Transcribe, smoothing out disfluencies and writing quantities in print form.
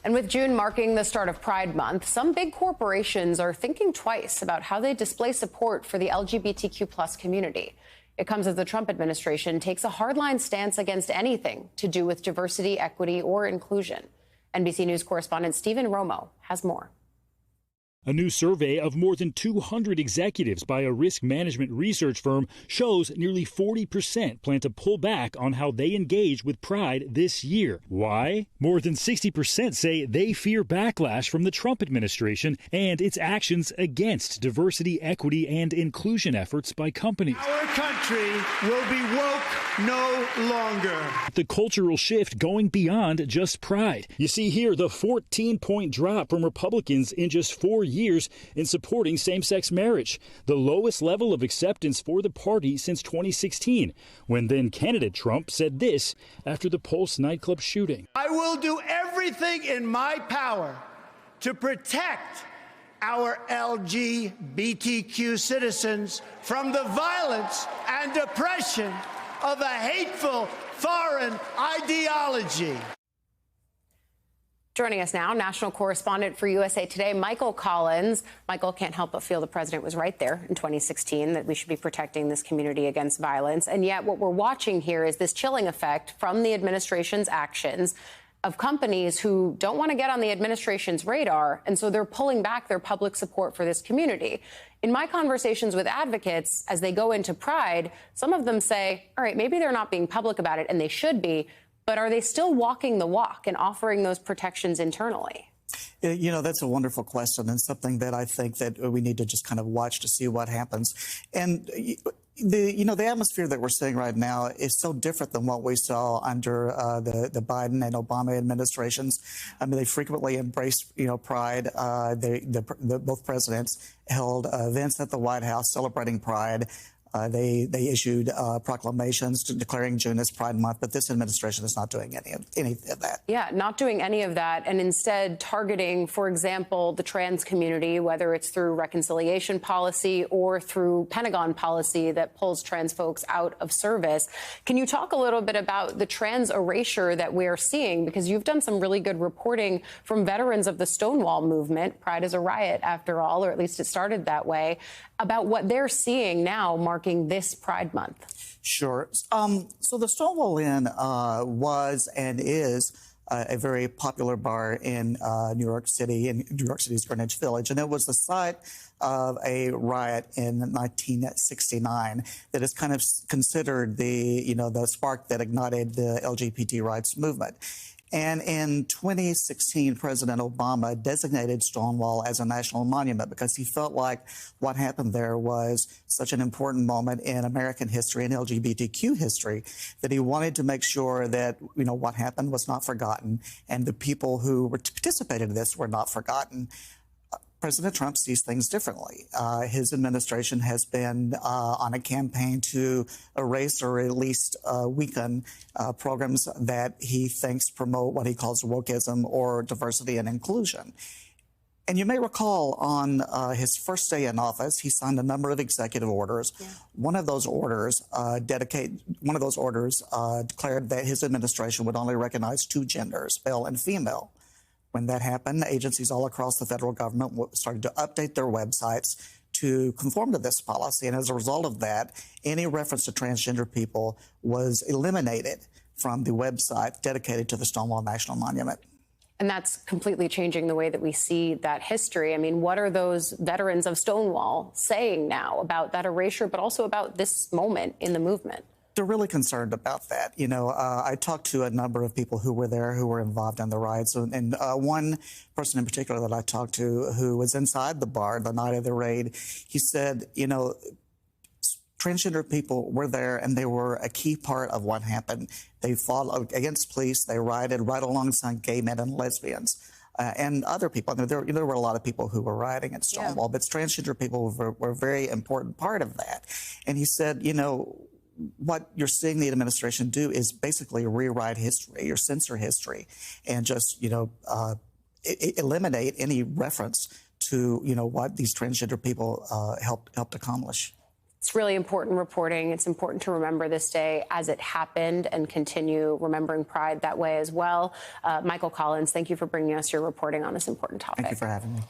And with June marking the start of Pride Month, some big corporations are thinking twice about how they display support for the LGBTQ+ community. It comes as the Trump administration takes a hardline stance against anything to do with diversity, equity, or inclusion. NBC News correspondent Stephen Romo has more. A new survey of more than 200 executives by a risk management research firm shows nearly 40% plan to pull back on how they engage with Pride this year. Why? More than 60% say they fear backlash from the Trump administration and its actions against diversity, equity, and inclusion efforts by companies. Our country will be woke no longer. The cultural shift going beyond just Pride. You see here the 14-point drop from Republicans in just 4 years in supporting same-sex marriage, the lowest level of acceptance for the party since 2016, when then candidate Trump said this after the Pulse nightclub shooting. I will do everything in my power to protect our LGBTQ citizens from the violence and oppression of a hateful foreign ideology. Joining us now, national correspondent for USA Today, Michael Collins. Michael, can't help but feel the president was right there in 2016 that we should be protecting this community against violence. And yet what we're watching here is this chilling effect from the administration's actions of companies who don't want to get on the administration's radar. And so they're pulling back their public support for this community. In my conversations with advocates, as they go into Pride, some of them say, all right, maybe they're not being public about it, and they should be. But are they still walking the walk and offering those protections internally? You know, that's a wonderful question and something that I think that we need to just kind of watch to see what happens. And the atmosphere that we're seeing right now is so different than what we saw under the Biden and Obama administrations. I mean, they frequently embraced, Pride. Both presidents held events at the White House celebrating Pride. They issued proclamations declaring June as Pride Month, but this administration is not doing any of that. Yeah, not doing any of that, and instead targeting, for example, the trans community, whether it's through reconciliation policy or through Pentagon policy that pulls trans folks out of service. Can you talk a little bit about the trans erasure that we're seeing? Because you've done some really good reporting from veterans of the Stonewall movement. Pride is a riot, after all, or at least it started that way, about what they're seeing now marking this Pride Month. Sure. So the Stonewall Inn was and is a very popular bar in New York City, in New York City's Greenwich Village. And it was the site of a riot in 1969 that is kind of considered the spark that ignited the LGBT rights movement. And in 2016, President Obama designated Stonewall as a national monument because he felt like what happened there was such an important moment in American history and LGBTQ history that he wanted to make sure that, what happened was not forgotten and the people who participated in this were not forgotten. President Trump sees things differently. His administration has been on a campaign to erase or at least weaken programs that he thinks promote what he calls wokeism or diversity and inclusion. And you may recall on his first day in office, he signed a number of executive orders. Yeah. One of those orders declared that his administration would only recognize two genders, male and female. When that happened, agencies all across the federal government started to update their websites to conform to this policy. And as a result of that, any reference to transgender people was eliminated from the website dedicated to the Stonewall National Monument. And that's completely changing the way that we see that history. I mean, what are those veterans of Stonewall saying now about that erasure, but also about this moment in the movement? They're really concerned about that. I talked to a number of people who were there, who were involved in the riots. And one person in particular that I talked to who was inside the bar the night of the raid, he said, transgender people were there and they were a key part of what happened. They fought against police. They rioted right alongside gay men and lesbians. And other people. I mean, there were a lot of people who were rioting at Stonewall, yeah. But transgender people were a very important part of that. And he said, what you're seeing the administration do is basically rewrite history or censor history and just, eliminate any reference to, what these transgender people helped accomplish. It's really important reporting. It's important to remember this day as it happened and continue remembering Pride that way as well. Michael Collins, thank you for bringing us your reporting on this important topic. Thank you for having me.